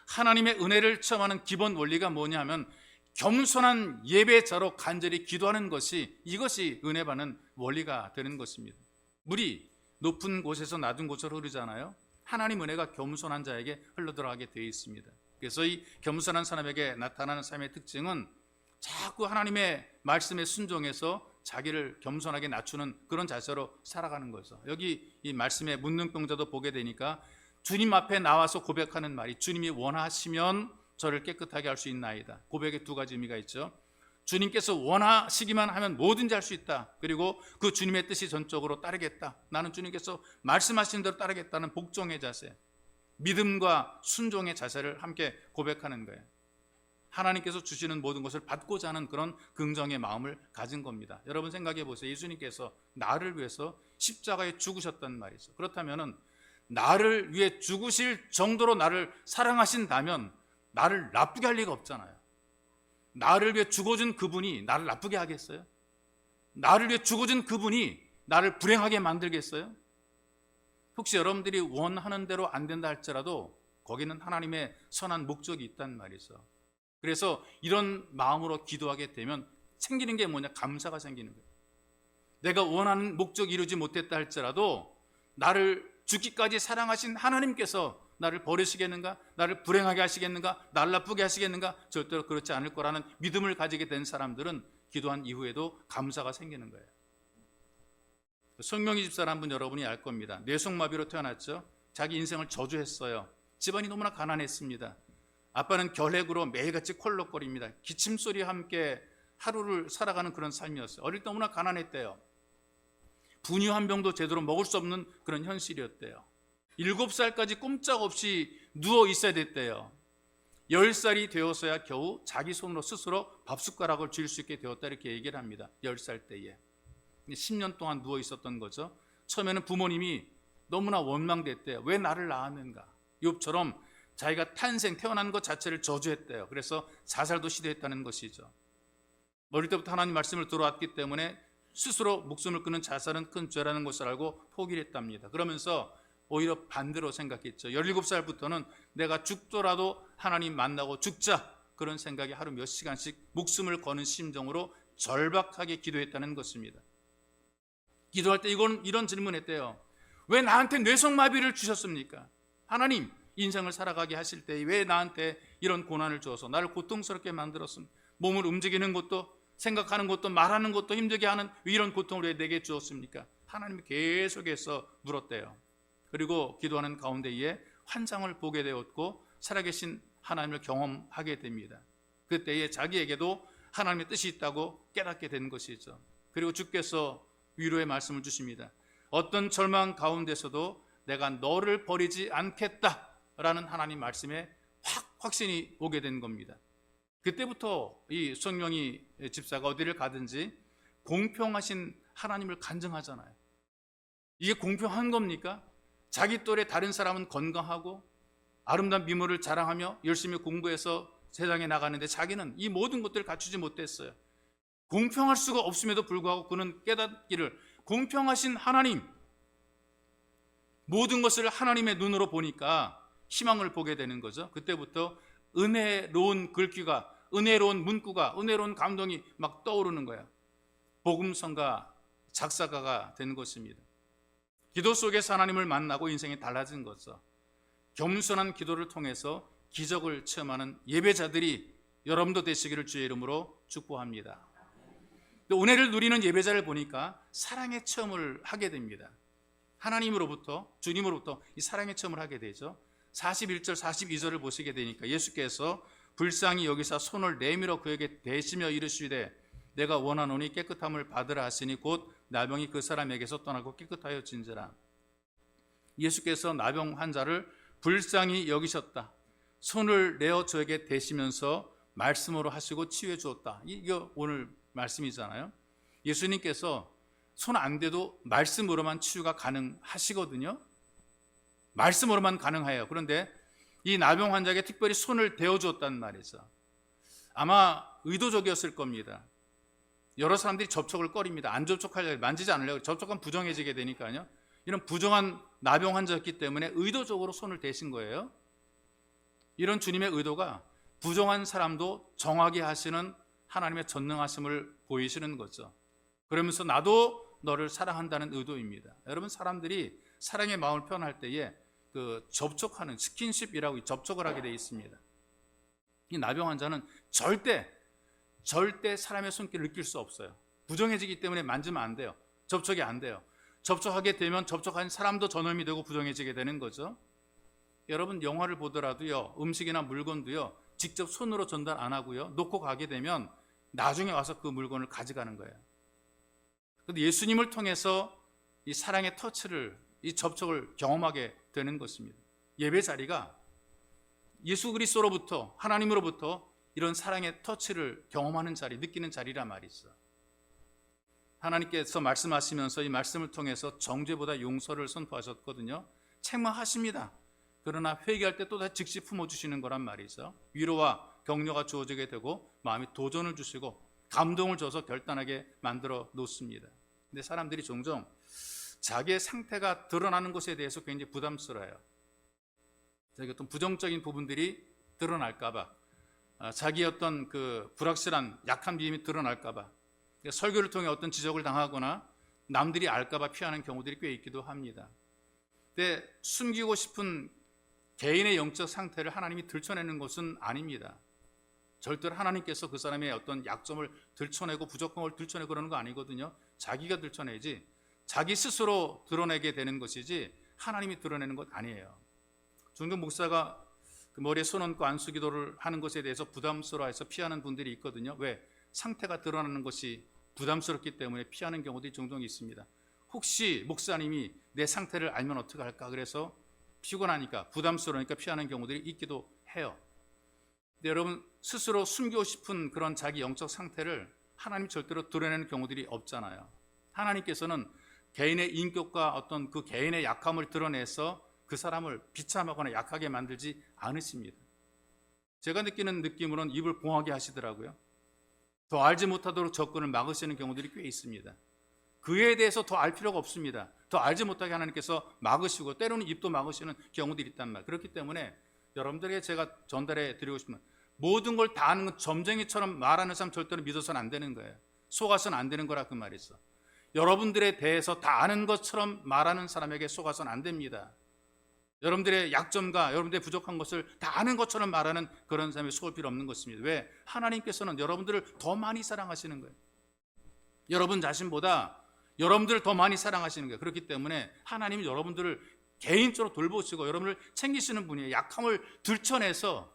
하나님의 은혜를 체험하는 기본 원리가 뭐냐면 겸손한 예배자로 간절히 기도하는 것이, 이것이 은혜 받는 원리가 되는 것입니다. 물이 높은 곳에서 낮은 곳으로 흐르잖아요. 하나님 은혜가 겸손한 자에게 흘러들어가게 되어 있습니다. 그래서 이 겸손한 사람에게 나타나는 삶의 특징은 자꾸 하나님의 말씀에 순종해서 자기를 겸손하게 낮추는 그런 자세로 살아가는 거죠. 여기 이 말씀의 문둥병자도 보게 되니까 주님 앞에 나와서 고백하는 말이, 주님이 원하시면 저를 깨끗하게 할 수 있나이다. 고백에 두 가지 의미가 있죠. 주님께서 원하시기만 하면 뭐든지 할 수 있다. 그리고 그 주님의 뜻이 전적으로 따르겠다. 나는 주님께서 말씀하신 대로 따르겠다는 복종의 자세, 믿음과 순종의 자세를 함께 고백하는 거예요. 하나님께서 주시는 모든 것을 받고자 하는 그런 긍정의 마음을 가진 겁니다. 여러분 생각해 보세요. 예수님께서 나를 위해서 십자가에 죽으셨단 말이죠. 그렇다면 나를 위해 죽으실 정도로 나를 사랑하신다면 나를 나쁘게 할 리가 없잖아요. 나를 위해 죽어준 그분이 나를 나쁘게 하겠어요? 나를 위해 죽어준 그분이 나를 불행하게 만들겠어요? 혹시 여러분들이 원하는 대로 안 된다 할지라도 거기는 하나님의 선한 목적이 있단 말이죠. 그래서 이런 마음으로 기도하게 되면 생기는 게 뭐냐? 감사가 생기는 거예요. 내가 원하는 목적 이루지 못했다 할지라도 나를 죽기까지 사랑하신 하나님께서 나를 버리시겠는가? 나를 불행하게 하시겠는가? 나를 나쁘게 하시겠는가? 절대로 그렇지 않을 거라는 믿음을 가지게 된 사람들은 기도한 이후에도 감사가 생기는 거예요. 성명희 집사를 한분 여러분이 알 겁니다. 뇌성마비로 태어났죠. 자기 인생을 저주했어요. 집안이 너무나 가난했습니다. 아빠는 결핵으로 매일같이 콜록거립니다. 기침소리와 함께 하루를 살아가는 그런 삶이었어요. 어릴 때 너무나 가난했대요. 분유 한 병도 제대로 먹을 수 없는 그런 현실이었대요. 7살까지 꼼짝없이 누워 있어야 됐대요. 10살이 되었어야 겨우 자기 손으로 스스로 밥숟가락을 쥘 수 있게 되었다, 이렇게 얘기를 합니다. 10살 때에. 10년 동안 누워 있었던 거죠. 처음에는 부모님이 너무나 원망됐대요. 왜 나를 낳았는가. 욥처럼 자기가 태어난 것 자체를 저주했대요. 그래서 자살도 시도했다는 것이죠. 어릴 때부터 하나님 말씀을 들어왔기 때문에 스스로 목숨을 끊는 자살은 큰 죄라는 것을 알고 포기를 했답니다. 그러면서 오히려 반대로 생각했죠. 17살부터는 내가 죽더라도 하나님 만나고 죽자, 그런 생각이 하루 몇 시간씩 목숨을 거는 심정으로 절박하게 기도했다는 것입니다. 기도할 때 이런 질문했대요. 왜 나한테 뇌성마비를 주셨습니까? 하나님, 인생을 살아가게 하실 때 왜 나한테 이런 고난을 주어서 나를 고통스럽게 만들었습니까? 몸을 움직이는 것도, 생각하는 것도, 말하는 것도 힘들게 하는 이런 고통을 왜 내게 주었습니까? 하나님이 계속해서 물었대요. 그리고 기도하는 가운데에 환상을 보게 되었고 살아계신 하나님을 경험하게 됩니다. 그때에 자기에게도 하나님의 뜻이 있다고 깨닫게 된 것이죠. 그리고 주께서 위로의 말씀을 주십니다. 어떤 절망 가운데서도 내가 너를 버리지 않겠다라는 하나님 말씀에 확신이 오게 된 겁니다. 그때부터 이 성령이 집사가 어디를 가든지 공평하신 하나님을 간증하잖아요. 이게 공평한 겁니까? 자기 또래 다른 사람은 건강하고 아름다운 미모를 자랑하며 열심히 공부해서 세상에 나가는데 자기는 이 모든 것들을 갖추지 못했어요. 공평할 수가 없음에도 불구하고 그는 깨닫기를, 공평하신 하나님, 모든 것을 하나님의 눈으로 보니까 희망을 보게 되는 거죠. 그때부터 은혜로운 글귀가, 은혜로운 문구가, 은혜로운 감동이 막 떠오르는 거예요. 복음성가 작사가가 되는 것입니다. 기도 속에서 하나님을 만나고 인생이 달라진 거죠. 겸손한 기도를 통해서 기적을 체험하는 예배자들이 여러분도 되시기를 주의 이름으로 축복합니다. 또 은혜를 누리는 예배자를 보니까 사랑의 체험을 하게 됩니다. 하나님으로부터, 주님으로부터 이 사랑의 체험을 하게 되죠. 41절 42절을 보시게 되니까 예수께서 불쌍히 여기사 손을 내밀어 그에게 대시며 이르시되 내가 원하노니 깨끗함을 받으라 하시니 곧 나병이 그 사람에게서 떠나고 깨끗하여진지라. 예수께서 나병 환자를 불쌍히 여기셨다. 손을 내어 저에게 대시면서 말씀으로 하시고 치유해 주었다. 이게 오늘 말씀이잖아요. 예수님께서 손 안 대도 말씀으로만 치유가 가능하시거든요. 말씀으로만 가능해요. 그런데 이 나병 환자에게 특별히 손을 대어 주었단 말이죠. 아마 의도적이었을 겁니다. 여러 사람들이 접촉을 꺼립니다. 안 접촉하려고, 만지지 않으려고. 접촉하면 부정해지게 되니까요. 이런 부정한 나병 환자였기 때문에 의도적으로 손을 대신 거예요. 이런 주님의 의도가 부정한 사람도 정하게 하시는 하나님의 전능하심을 보이시는 거죠. 그러면서 나도 너를 사랑한다는 의도입니다. 여러분, 사람들이 사랑의 마음을 표현할 때에 그 접촉하는 스킨십이라고 접촉을 하게 되어 있습니다. 이 나병 환자는 절대 사람의 손길을 느낄 수 없어요. 부정해지기 때문에 만지면 안 돼요. 접촉이 안 돼요. 접촉하게 되면 접촉한 사람도 전염이 되고 부정해지게 되는 거죠. 여러분, 영화를 보더라도요, 음식이나 물건도요, 직접 손으로 전달 안 하고요, 놓고 가게 되면 나중에 와서 그 물건을 가져가는 거예요. 그런데 예수님을 통해서 이 사랑의 터치를, 이 접촉을 경험하게 되는 것입니다. 예배 자리가 예수 그리스도로부터, 하나님으로부터 이런 사랑의 터치를 경험하는 자리, 느끼는 자리란 말이죠. 하나님께서 말씀하시면서 이 말씀을 통해서 정죄보다 용서를 선포하셨거든요. 책망하십니다. 그러나 회개할 때 또다시 즉시 품어주시는 거란 말이죠. 위로와 격려가 주어지게 되고 마음에 도전을 주시고 감동을 줘서 결단하게 만들어 놓습니다. 근데 사람들이 종종 자기의 상태가 드러나는 것에 대해서 굉장히 부담스러워요. 자기 어떤 부정적인 부분들이 드러날까 봐, 자기의 어떤 그 불확실한 약한 비밀이 드러날까 봐, 설교를 통해 어떤 지적을 당하거나 남들이 알까 봐 피하는 경우들이 꽤 있기도 합니다. 근데 숨기고 싶은 개인의 영적 상태를 하나님이 들춰내는 것은 아닙니다. 절대로 하나님께서 그 사람의 어떤 약점을 들춰내고 부족함을 들춰내고 그러는 거 아니거든요. 자기가 들춰내지, 자기 스스로 드러내게 되는 것이지 하나님이 드러내는 것 아니에요. 종종 목사가 그 머리에 손 얹고 안수 기도를 하는 것에 대해서 부담스러워해서 피하는 분들이 있거든요. 왜? 상태가 드러나는 것이 부담스럽기 때문에 피하는 경우들이 종종 있습니다. 혹시 목사님이 내 상태를 알면 어떻게 할까? 그래서 피곤하니까 부담스러우니까 피하는 경우들이 있기도 해요. 근데 여러분, 스스로 숨기고 싶은 그런 자기 영적 상태를 하나님 절대로 드러내는 경우들이 없잖아요. 하나님께서는 개인의 인격과 어떤 그 개인의 약함을 드러내서 그 사람을 비참하거나 약하게 만들지 않으십니다. 제가 느끼는 느낌으로는 입을 봉하게 하시더라고요. 더 알지 못하도록 접근을 막으시는 경우들이 꽤 있습니다. 그에 대해서 더 알 필요가 없습니다. 더 알지 못하게 하나님께서 막으시고 때로는 입도 막으시는 경우들이 있단 말이에요. 그렇기 때문에 여러분들에게 제가 전달해 드리고 싶은 모든 걸 다 아는 건 점쟁이처럼 말하는 사람 절대로 믿어서는 안 되는 거예요. 속아서는 안 되는 거라 그 말이죠. 여러분들에 대해서 다 아는 것처럼 말하는 사람에게 속아서는 안 됩니다. 여러분들의 약점과 여러분들의 부족한 것을 다 아는 것처럼 말하는 그런 사람이 속을 필요 없는 것입니다. 왜? 하나님께서는 여러분들을 더 많이 사랑하시는 거예요. 여러분 자신보다 여러분들을 더 많이 사랑하시는 거예요. 그렇기 때문에 하나님이 여러분들을 개인적으로 돌보시고 여러분을 챙기시는 분이에요. 약함을 들춰내서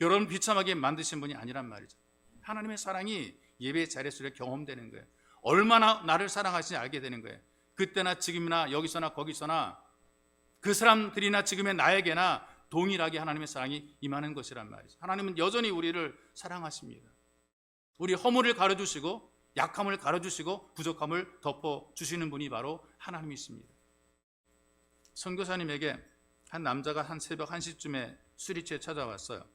여러분 비참하게 만드신 분이 아니란 말이죠. 하나님의 사랑이 예배 자리에서 경험되는 거예요. 얼마나 나를 사랑하시는지 알게 되는 거예요. 그때나 지금이나 여기서나 거기서나 그 사람들이나 지금의 나에게나 동일하게 하나님의 사랑이 임하는 것이란 말이죠. 하나님은 여전히 우리를 사랑하십니다. 우리 허물을 가려주시고 약함을 가려주시고 부족함을 덮어주시는 분이 바로 하나님이십니다. 선교사님에게 한 남자가 한 새벽 1시쯤에 술이 취해 찾아왔어요.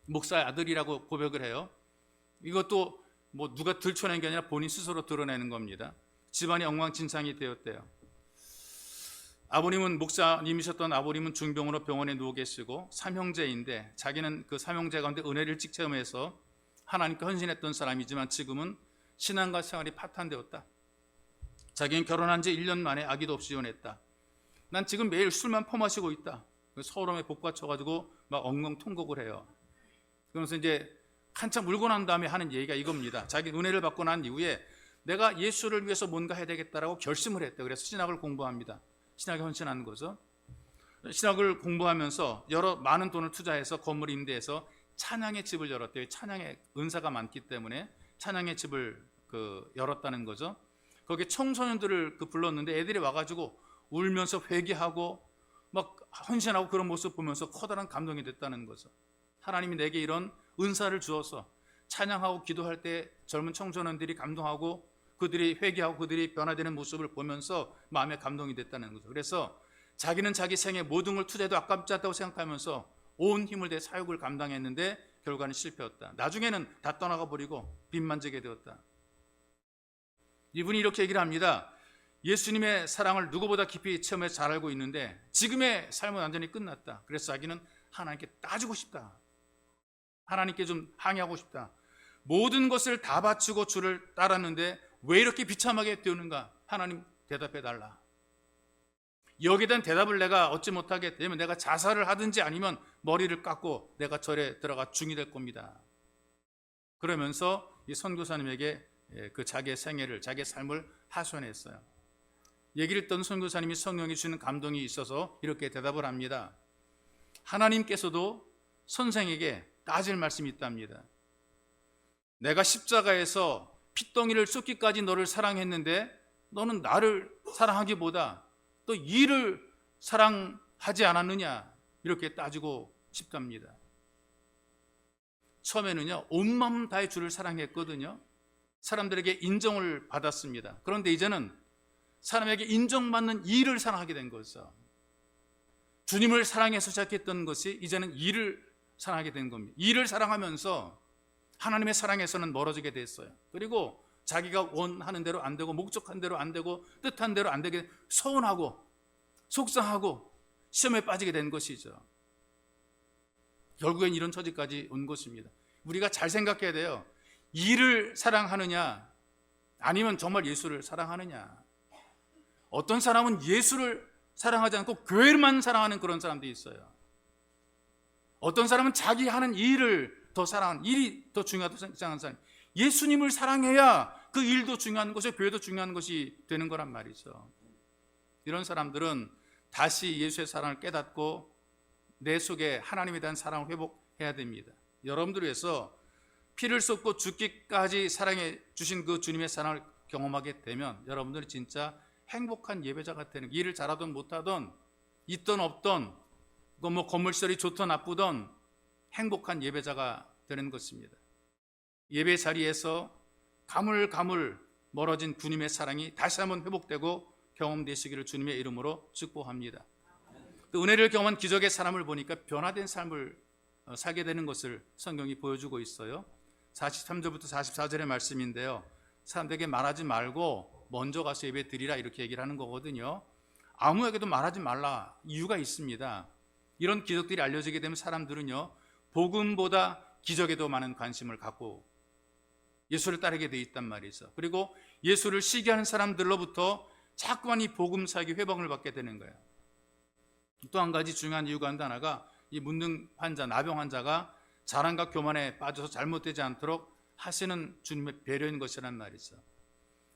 목사의 아들이라고 고백을 해요. 이것도 뭐 누가 들춰낸 게 아니라 본인 스스로 드러내는 겁니다. 집안이 엉망진창이 되었대요. 아버님은 목사님이셨던 아버님은 중병으로 병원에 누워 계시고 삼형제인데 자기는 그 삼형제 가운데 은혜를 일찍 체험해서 하나님께 헌신했던 사람이지만 지금은 신앙과 생활이 파탄되었다. 자기는 결혼한 지 1년 만에 아기도 없이 이혼했다. 난 지금 매일 술만 퍼마시고 있다. 서울에 복받쳐가지고 막 엉엉 통곡을 해요. 그러면서 이제 한참 울고 난 다음에 하는 얘기가 이겁니다. 자기 은혜를 받고 난 이후에 내가 예수를 위해서 뭔가 해야 되겠다라고 결심을 했대요. 그래서 신학을 공부합니다. 신학에 헌신하는 거죠. 신학을 공부하면서 많은 돈을 투자해서 건물 임대해서 찬양의 집을 열었대요. 찬양의 은사가 많기 때문에 찬양의 집을 열었다는 거죠. 거기에 청소년들을 불렀는데 애들이 와가지고 울면서 회개하고 막 헌신하고 그런 모습 보면서 커다란 감동이 됐다는 거죠. 하나님이 내게 이런 은사를 주어서 찬양하고 기도할 때 젊은 청소년들이 감동하고 그들이 회개하고 그들이 변화되는 모습을 보면서 마음에 감동이 됐다는 거죠. 그래서 자기는 자기 생애 모든 걸 투자해도 아깝지 않다고 생각하면서 온 힘을 대 사역을 감당했는데 결과는 실패였다. 나중에는 다 떠나가 버리고 빚만 지게 되었다. 이분이 이렇게 얘기를 합니다. 예수님의 사랑을 누구보다 깊이 체험해 잘 알고 있는데 지금의 삶은 완전히 끝났다. 그래서 자기는 하나님께 따지고 싶다. 하나님께 좀 항의하고 싶다. 모든 것을 다 바치고 주를 따랐는데 왜 이렇게 비참하게 되었는가? 하나님 대답해 달라. 여기에 대한 대답을 내가 얻지 못하게 되면 내가 자살을 하든지 아니면 머리를 깎고 내가 절에 들어가 중이 될 겁니다. 그러면서 이 선교사님에게 그 자기의 생애를, 자기의 삶을 하소연했어요. 얘기를 듣던 선교사님이 성령이 주는 감동이 있어서 이렇게 대답을 합니다. 하나님께서도 선생에게 따질 말씀이 있답니다. 내가 십자가에서 핏덩이를 쏟기까지 너를 사랑했는데 너는 나를 사랑하기보다 또 이를 사랑하지 않았느냐 이렇게 따지고 싶답니다. 처음에는요 온 마음 다해 주를 사랑했거든요. 사람들에게 인정을 받았습니다. 그런데 이제는 사람에게 인정받는 일을 사랑하게 된 거죠. 주님을 사랑해서 시작했던 것이 이제는 일을 사랑하게 된 겁니다. 일을 사랑하면서 하나님의 사랑에서는 멀어지게 됐어요. 그리고 자기가 원하는 대로 안 되고 목적한 대로 안 되고 뜻한 대로 안 되게 서운하고 속상하고 시험에 빠지게 된 것이죠. 결국엔 이런 처지까지 온 것입니다. 우리가 잘 생각해야 돼요. 일을 사랑하느냐 아니면 정말 예수를 사랑하느냐. 어떤 사람은 예수를 사랑하지 않고 교회만 사랑하는 그런 사람들이 있어요. 어떤 사람은 자기 하는 일을 더 사랑하는, 일이 더 중요하다고 생각하는 사람. 예수님을 사랑해야 그 일도 중요한 것이 교회도 중요한 것이 되는 거란 말이죠. 이런 사람들은 다시 예수의 사랑을 깨닫고 내 속에 하나님에 대한 사랑을 회복해야 됩니다. 여러분들 위해서 피를 쏟고 죽기까지 사랑해 주신 그 주님의 사랑을 경험하게 되면 여러분들이 진짜 행복한 예배자가 되는, 일을 잘하든 못하든 있든 없든 뭐 건물시설이 좋든 나쁘든 행복한 예배자가 되는 것입니다. 예배 자리에서 가물가물 멀어진 주님의 사랑이 다시 한번 회복되고 경험되시기를 주님의 이름으로 축복합니다. 또 은혜를 경험한 기적의 사람을 보니까 변화된 삶을 살게 되는 것을 성경이 보여주고 있어요. 43절부터 44절의 말씀인데요, 사람들에게 말하지 말고 먼저 가서 예배 드리라 이렇게 얘기를 하는 거거든요. 아무에게도 말하지 말라 이유가 있습니다. 이런 기적들이 알려지게 되면 사람들은요, 복음보다 기적에도 많은 관심을 갖고 예수를 따르게 돼 있단 말이죠. 그리고 예수를 시기하는 사람들로부터 자꾸만 이 복음 사역이 회방을 받게 되는 거예요. 또 한 가지 중요한 이유가 하나가 이 문둥 환자, 나병 환자가 자랑과 교만에 빠져서 잘못되지 않도록 하시는 주님의 배려인 것이란 말이죠.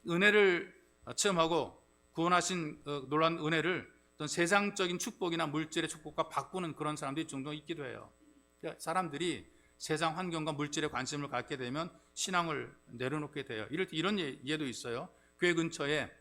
은혜를 체험하고 구원하신 놀라운 은혜를 어떤 세상적인 축복이나 물질의 축복과 바꾸는 그런 사람들이 종종 있기도 해요. 그러니까 사람들이 세상 환경과 물질에 관심을 갖게 되면 신앙을 내려놓게 돼요. 이럴 때 이런 예도 있어요. 교회 근처에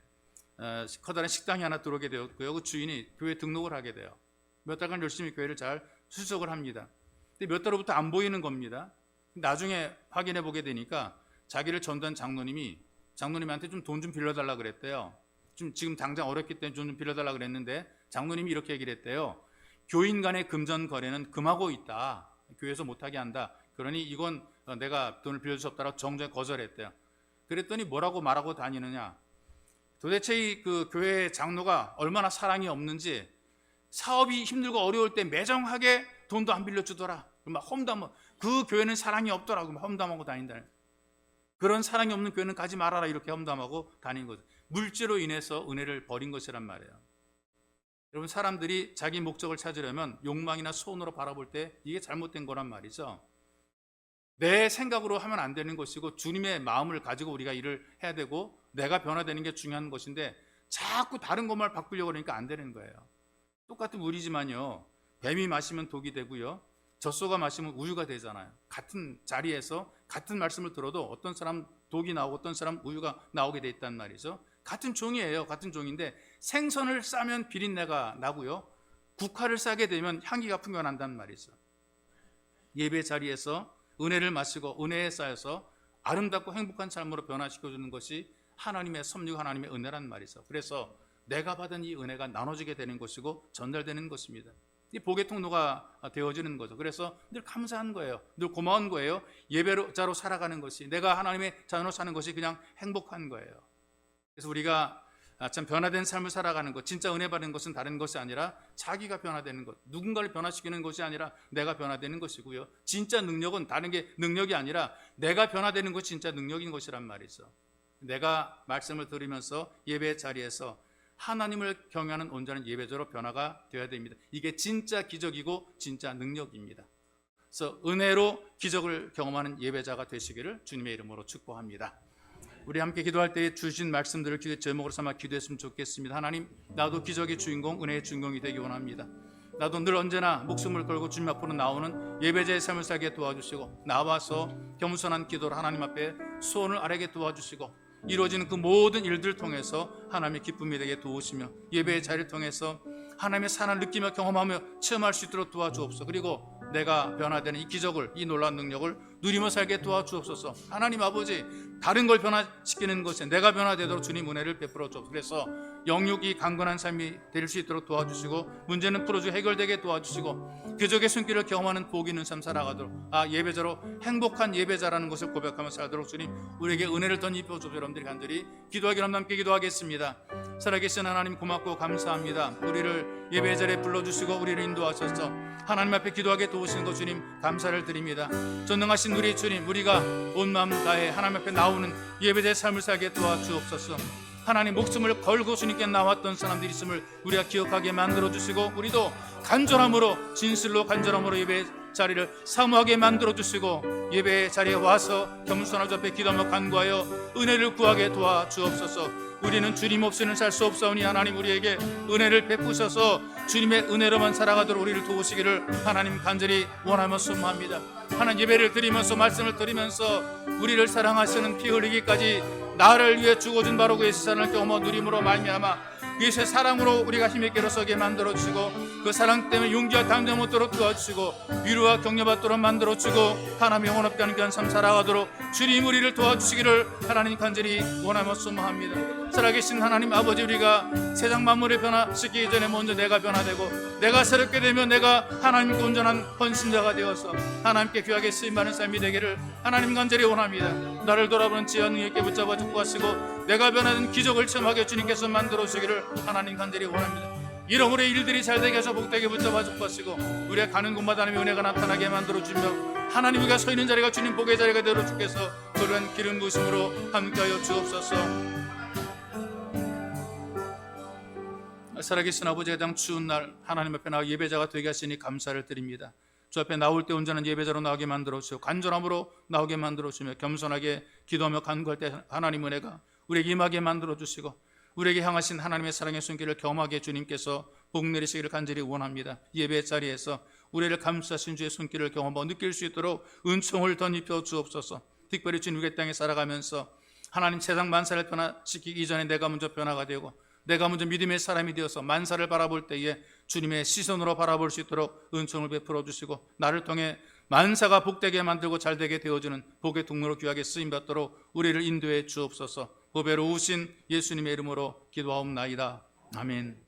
커다란 식당이 하나 들어오게 되었고요. 그 주인이 교회 등록을 하게 돼요. 몇 달간 열심히 교회를 잘 수석을 합니다. 근데 몇 달 후부터 안 보이는 겁니다. 나중에 확인해 보게 되니까 자기를 전도한 장로님한테 좀 돈 좀 빌려달라 그랬대요. 지금 당장 어렵기 때문에 좀 빌려달라 그랬는데 장로님이 이렇게 얘기를 했대요. 교인 간의 금전 거래는 금하고 있다. 교회에서 못하게 한다. 그러니 이건 내가 돈을 빌려줄 수 없다라고 정중하게 거절했대요. 그랬더니 뭐라고 말하고 다니느냐. 도대체 그 교회 장로가 얼마나 사랑이 없는지 사업이 힘들고 어려울 때 매정하게 돈도 안 빌려주더라. 막 험담, 그 교회는 사랑이 없더라고 막 험담하고 다닌다. 그런 사랑이 없는 교회는 가지 말아라 이렇게 험담하고 다닌 거죠. 물질로 인해서 은혜를 버린 것이란 말이에요. 여러분, 사람들이 자기 목적을 찾으려면 욕망이나 소원으로 바라볼 때 이게 잘못된 거란 말이죠. 내 생각으로 하면 안 되는 것이고 주님의 마음을 가지고 우리가 일을 해야 되고 내가 변화되는 게 중요한 것인데 자꾸 다른 것만 바꾸려고 그러니까 안 되는 거예요. 똑같은 물이지만요, 뱀이 마시면 독이 되고요, 젖소가 마시면 우유가 되잖아요. 같은 자리에서 같은 말씀을 들어도 어떤 사람 독이 나오고 어떤 사람 우유가 나오게 돼 있단 말이죠. 같은 종이에요. 같은 종인데 생선을 싸면 비린내가 나고요, 국화를 싸게 되면 향기가 풍겨난단 말이죠. 예배 자리에서 은혜를 마시고 은혜에 쌓여서 아름답고 행복한 삶으로 변화시켜주는 것이 하나님의 섭리고 하나님의 은혜란 말이죠. 그래서 내가 받은 이 은혜가 나눠지게 되는 것이고 전달되는 것입니다. 이 복의 통로가 되어지는 거죠. 그래서 늘 감사한 거예요. 늘 고마운 거예요. 예배자로 살아가는 것이, 내가 하나님의 자녀로 사는 것이 그냥 행복한 거예요. 그래서 우리가 참 변화된 삶을 살아가는 것, 진짜 은혜 받는 것은 다른 것이 아니라 자기가 변화되는 것, 누군가를 변화시키는 것이 아니라 내가 변화되는 것이고요. 진짜 능력은 다른 게 능력이 아니라 내가 변화되는 것이 진짜 능력인 것이란 말이죠. 내가 말씀을 들으면서 예배 자리에서 하나님을 경외하는 온전한 예배자로 변화가 되어야 됩니다. 이게 진짜 기적이고 진짜 능력입니다. 그래서 은혜로 기적을 경험하는 예배자가 되시기를 주님의 이름으로 축복합니다. 우리 함께 기도할 때 주신 말씀들을 기도의 제목으로 삼아 기도했으면 좋겠습니다. 하나님, 나도 기적의 주인공, 은혜의 주인공이 되기 원합니다. 나도 늘 언제나 목숨을 걸고 주님 앞으로 나오는 예배자의 삶을 살게 도와주시고, 나와서 겸손한 기도로 하나님 앞에 소원을 아뢰게 도와주시고, 이루어지는 그 모든 일들을 통해서 하나님의 기쁨이 되게 도우시며 예배의 자리를 통해서 하나님의 사랑을 느끼며 경험하며 체험할 수 있도록 도와주옵소서. 그리고 내가 변화되는 이 기적을, 이 놀라운 능력을 누리며 살게 도와주옵소서. 하나님 아버지, 다른 걸 변화시키는 것에 내가 변화되도록 주님 은혜를 베풀어 주옵소서. 그래서 영육이 강건한 삶이 될 수 있도록 도와주시고, 문제는 풀어주고 해결되게 도와주시고, 기적의 손길을 경험하는 복 있는 삶 살아가도록, 예배자로 행복한 예배자라는 것을 고백하며 살도록 주님 우리에게 은혜를 더 입혀 주옵소서. 여러분들이 간절히 기도하기로 하면 함께 기도하겠습니다. 살아계신 하나님 고맙고 감사합니다. 우리를 예배 자리에 불러주시고 우리를 인도하셔서 하나님 앞에 기도하게 도우시는 것 주님 감사를 드립니다. 전능하신 우리 주님, 우리가 온 마음 다해 하나님 앞에 나오는 예배자의 삶을 살게 도와주옵소서. 하나님, 목숨을 걸고 주님께 나왔던 사람들이 있음을 우리가 기억하게 만들어주시고, 우리도 간절함으로, 진실로 간절함으로 예배 자리를 사모하게 만들어 주시고 예배 자리에 와서 겸손한 앞에 기도하며 간구하여 은혜를 구하게 도와주옵소서. 우리는 주님 없이는 살 수 없사오니 하나님 우리에게 은혜를 베푸셔서 주님의 은혜로만 살아가도록 우리를 도우시기를 하나님 간절히 원하며 소망합니다. 하나님 예배를 드리면서 말씀을 드리면서 우리를 사랑하시는 피 흘리기까지 나를 위해 죽어준 바로 그의 시선을 경험하고 누림으로 말미암아 그의 사랑으로 우리가 힘있게 일어서게 만들어주시고 그 사랑 때문에 용기와 담대 못도록 도와주시고 위로와 격려받도록 만들어주시고 하나님의 영원롭게 하는 귀한 삶 살아가도록 주님 우리를 도와주시기를 하나님 간절히 원하며 소망합니다. 살아계신 하나님 아버지, 우리가 세상 만물을 변화시키기 전에 먼저 내가 변화되고 내가 새롭게 되면 내가 하나님께 온전한 헌신자가 되어서 하나님께 귀하게 쓰임받는 삶이 되기를 하나님 간절히 원합니다. 나를 돌아보는 지혜와 능력에 붙잡아 주고 하시고 내가 변화된 기적을 체험하게 주님께서 만들어 주시기를 하나님 간절히 원합니다. 이런 우리의 일들이 잘되게 해서 복되게 붙잡아 주고 하시고 우리가 가는 곳마다 하나님의 은혜가 나타나게 만들어 주며 하나님 우리가 서 있는 자리가 주님 복의 자리가 되도록 주께서 그러한 기름 부으심으로 함께하여 주옵소서. 살아계신 아버지, 해당 추운 날 하나님 앞에 나와 예배자가 되게 하시니 감사를 드립니다. 주 앞에 나올 때 온전한 예배자로 나오게 만들어 주시고 간절함으로 나오게 만들어 주시며 겸손하게 기도하며 간구할 때 하나님 은혜가 우리에게 임하게 만들어 주시고 우리에게 향하신 하나님의 사랑의 손길을 경험하게 주님께서 복 내리시기를 간절히 원합니다. 예배 자리에서 우리를 감싸신 주의 손길을 경험하고 느낄 수 있도록 은총을 덧입혀 주옵소서. 특별히 주님의 땅에 살아가면서 하나님 세상 만사를 변화시키기 이전에 내가 먼저 변화가 되고 내가 먼저 믿음의 사람이 되어서 만사를 바라볼 때에 주님의 시선으로 바라볼 수 있도록 은총을 베풀어 주시고 나를 통해 만사가 복되게 만들고 잘되게 되어주는 복의 통로로 귀하게 쓰임받도록 우리를 인도해 주옵소서. 보배로우신 예수님의 이름으로 기도하옵나이다. 아멘.